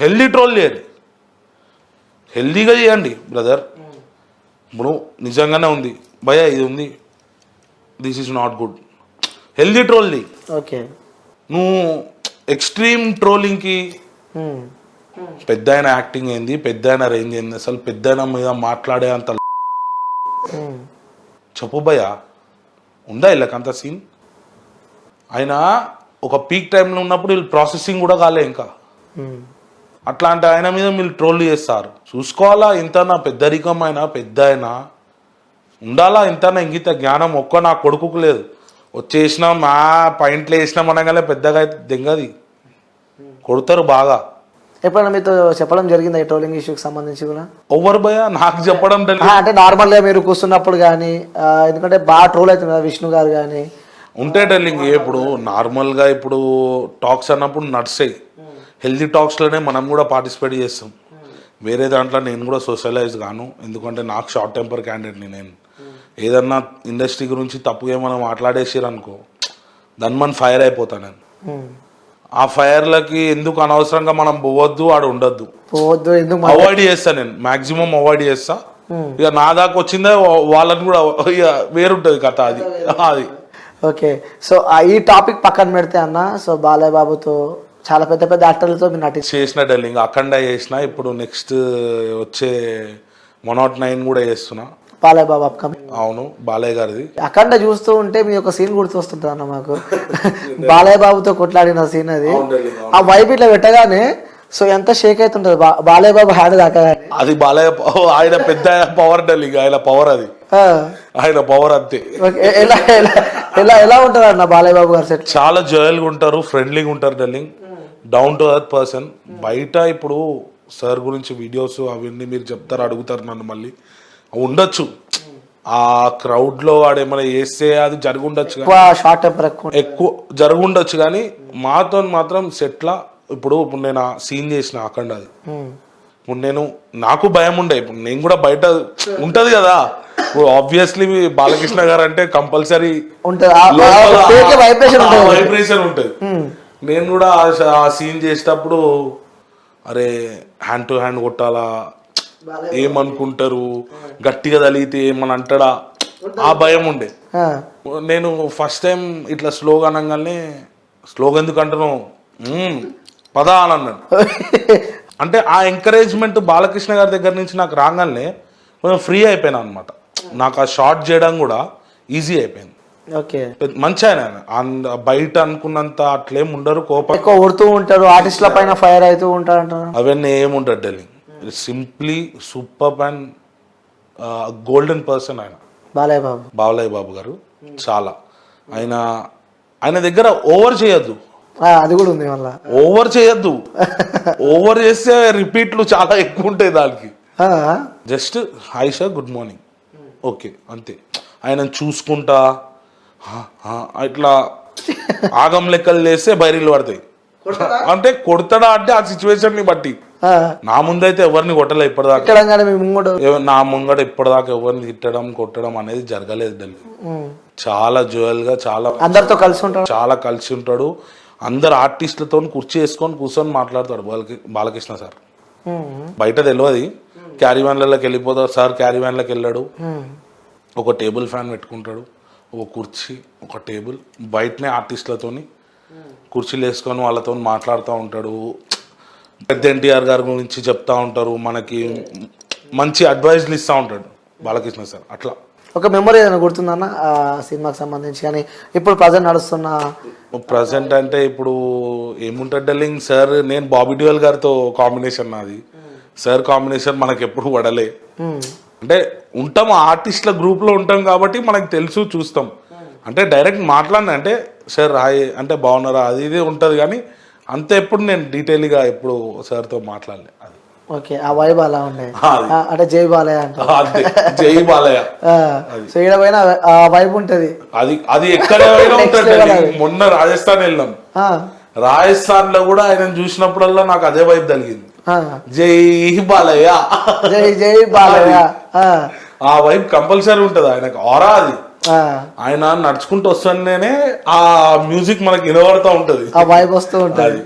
Healthy troll చేయాలి, హెల్దీగా చేయండి బ్రదర్. ఇప్పుడు నిజంగానే ఉంది భయ్యా, ఇది ఉంది, this is not good, healthy troll చేయి. ఓకే, నువ్వు ఎక్స్ట్రీమ్ ట్రోలింగ్కి పెద్ద ఆయన యాక్టింగ్ ఏంది, పెద్ద ఆయన రేంజ్ ఏంది, అసలు పెద్ద ఆయన మీద మాట్లాడే అంత చెప్పు భయ్యా, ఉందా వీళ్ళకంత సీన్? ఆయన ఒక పీక్ టైంలో ఉన్నప్పుడు వీళ్ళు ప్రాసెసింగ్ కూడా కాలే ఇంకా, అట్లాంటి ఆయన మీద మీరు ట్రోల్ చేస్తారు. చూసుకోవాలా, ఇంతనా పెద్దరికం అయినా పెద్ద అయినా ఉండాలా, ఇంతనా ఇంగిత జ్ఞానం ఒక్క నా కొడుకుకు లేదు. వచ్చేసినాం మా పాయింట్లు వేసినాం అనగానే పెద్దగా అయితే దెంగది కొడతారు బాగా. ఎప్పుడైనా మీతో చెప్పడం జరిగింది ఈ ట్రోలింగ్ ఇష్యూకి సంబంధించి కూడా? ఓవర్ భయ నాకు చెప్పడం అంటే నార్మల్గా మీరు కూర్చున్నప్పుడు కానీ, ఎందుకంటే బాగా ట్రోల్ అవుతుంది కదా విష్ణు గారు కానీ ఉంటే టెల్లింగ్. ఇప్పుడు నార్మల్గా ఇప్పుడు టాక్స్ అన్నప్పుడు నడిచాయి, హెల్దీ టాక్స్లోనే మనం కూడా పార్టిసిపేట్ చేస్తాం. వేరే దాంట్లో నేను కూడా సోషలైజ్ గాను, ఎందుకంటే నాకు షార్ట్ టెంపర్ క్యాండిడేట్ని. నేను ఏదన్నా ఇండస్ట్రీ గురించి తప్పుగా ఏమైనా మాట్లాడేసారు అనుకో, దాన్ని మనం ఫైర్ అయిపోతాను నేను. ఆ ఫైర్లకి ఎందుకు అనవసరంగా మనం పోవద్దు, ఆడ ఉండద్దు, అవాయిడ్ చేస్తా నేను, మాక్సిమం అవాయిడ్ చేస్తా. ఇక నా దాకా వచ్చిందే వాళ్ళని కూడా ఇక వేరుంటది కథ అది అది. ఓకే, సో ఈ టాపిక్ పక్కన పెడితే అన్న, సో బాలయ్య బాబుతో చాలా పెద్ద పెద్ద యాక్టర్లతో మీరు నటించి చేసిన డెల్లింగ్ అఖండ చేసిన, ఇప్పుడు నెక్స్ట్ వచ్చే 109 కూడా చేస్తున్నా. బాలయ్య బాబు అప్కమింగ్. అవును, బాలయ్య గారిది. అఖండ చూస్తూ ఉంటే మీ ఒక సీన్ గుర్తొస్తుంటుంది అన్న మాకు, బాలయ్య బాబుతో కొట్లాడిన సీన్ అది. ఆ వైపు ఇట్లా పెట్టగానే సో ఎంత షేక్ అవుతుంటది బాలయ్య బాబు హ్యాండ్ దాకా. అది బాలయ్య ఆయన పెద్ద పవర్ డెల్లింగ్, ఆయన పవర్ అది, ఆయన పవర్ అంతే. ఎలా ఎలా ఎలా ఎలా ఉంటారు అన్న బాలయ్య బాబు గారు సెట్? చాలా జాయల్గా ఉంటారు, ఫ్రెండ్లీగా ఉంటారు డెల్లింగ్, డౌన్ టు ఎర్త్ పర్సన్. బయట ఇప్పుడు సార్ గురించి వీడియోస్ అవన్నీ మీరు చెప్తారు, అడుగుతారు నన్ను, మళ్ళీ ఉండొచ్చు ఆ క్రౌడ్ లో వాడు ఏమైనా చేస్తే అది జరుగుండొచ్చు, ఎక్కువ జరుగుండొచ్చు. కానీ మాతో మాత్రం సెట్లా ఇప్పుడు నేను సీన్ చేసిన అఖండ అది, ఇప్పుడు నేను నాకు భయం ఉండే, ఇప్పుడు నేను కూడా బయట ఉంటది కదా, ఆబ్వియస్లీ బాలకృష్ణ గారు అంటే కంపల్సరీ వైబ్రేషన్ ఉంటది. నేను కూడా ఆ సీన్ చేసేటప్పుడు అరే హ్యాండ్ టు హ్యాండ్ కొట్టాలా, ఏమనుకుంటారు, గట్టిగా తలిగితే ఏమని అంటాడా, ఆ భయం ఉండే. నేను ఫస్ట్ టైం ఇట్లా స్లోగా అనగానే, స్లోగా ఎందుకు అంటాను పదా అని అన్నాడు. అంటే ఆ ఎంకరేజ్మెంట్ బాలకృష్ణ గారి దగ్గర నుంచి నాకు రాగానే కొంచెం ఫ్రీ అయిపోయినా అనమాట. నాకు ఆ షార్ట్ చేయడం కూడా ఈజీ అయిపోయింది. మంచి ఆయన బయట అనుకున్నంత అట్లేం ఉండరు, కోపం కొడుతూ ఉంటారు, ఆర్టిస్ట్ల పైన ఫైర్ అవుతూ ఉంటారు, అవన్నీ ఏముంటారు డెల్లింగ్. Simply super and golden person ఆయన బాలయ్య బాబు గారు. చాలా ఆయన దగ్గర ఓవర్ చేయొద్దు, అది కూడా ఉంది, మళ్ళీ ఓవర్ చేయొద్దు. ఓవర్ చేస్తే రిపీట్లు చాలా ఎక్కువ ఉంటాయి దానికి. Just hi sir, good morning, okay, అంతే. ఆయన చూసుకుంటా ఇట్లా ఆగం లెక్కలు చేస్తే బైరీలు పడతాయి. అంటే కొడతాడా అంటే ఆ సిచ్యువేషన్ ని బట్టి. నా ముందైతే ఎవరిని కొట్టలే ఇప్పటిదాకా, నా ముంగట ఇప్పటిదాకా ఎవరిని తిట్టడం కొట్టడం అనేది జరగలేదు ఢిల్లీ. చాలా జోయల్ గా, చాలా అందరితో కలిసి ఉంటాడు, చాలా కలిసి ఉంటాడు. అందరు ఆర్టిస్టులతో కుర్చీ వేసుకొని కూర్చొని మాట్లాడతాడు బాలకృష్ణ సార్. బయట తెలియదు, క్యారీ వ్యాన్లలోకి వెళ్ళిపోతాడు సార్. క్యారీ వ్యాన్లోకి వెళ్ళాడు, ఒక టేబుల్ ఫ్యాన్ పెట్టుకుంటాడు, ఒక కుర్చీ, ఒక టేబుల్, బయటనే ఆర్టిస్టులతోని కుర్చీలు వేసుకొని వాళ్ళతో మాట్లాడుతూ ఉంటాడు. పెద్ద ఎన్టీఆర్ గారి గురించి చెప్తా ఉంటారు, మనకి మంచి అడ్వైజ్లు ఇస్తూ ఉంటాడు బాలకృష్ణ సార్. అట్లా ఒక మెమరీ ఏదైనా గుర్తుందన్న ఆ సినిమాకి సంబంధించి? కానీ ఇప్పుడు ప్రజెంట్ నడుస్తున్న ప్రజెంట్ అంటే ఇప్పుడు ఏముంటుంది డెల్లింగ్ సార్, నేను బాబీ డియోల్ గారితో కాంబినేషన్ నాది. సార్ కాంబినేషన్ మనకి ఎప్పుడు పడలే. అంటే ఉంటాం ఆర్టిస్టుల గ్రూప్ లో ఉంటాం కాబట్టి మనకు తెలుసు, చూస్తాం. అంటే డైరెక్ట్ మాట్లాడినా అంటే సార్ హాయ్ అంటే బాగున్నారా అది ఇది ఉంటుంది, కానీ అంతే ఎప్పుడు నేను డీటెయిల్గా ఎప్పుడు సార్తో మాట్లాడలే. అది ఓకే, ఆ వైబ్ అలా ఉండే, అంటే జై బాలయ్య అంటే జై బాలయ్య ఆ వైబ్ ఉంటది. అది ఎక్కడైనా ఉంటుంది. మొన్న రాజస్థాన్ వెళ్ళాం, రాజస్థాన్ లో కూడా ఆయన చూసినప్పుడల్లా నాకు అదే వైబ్ తగిలింది, జై బాలయ్య, జై జై బాలయ్య. ఆ వైబ్ కంపల్సరీ ఉంటది ఆయనకు, ఆరా అది. ఆయన నడుచుకుంటూ వస్తానే ఆ మ్యూజిక్ మనకి వినబడతా ఉంటది, ఆ వైబ్ వస్తూ ఉంటది.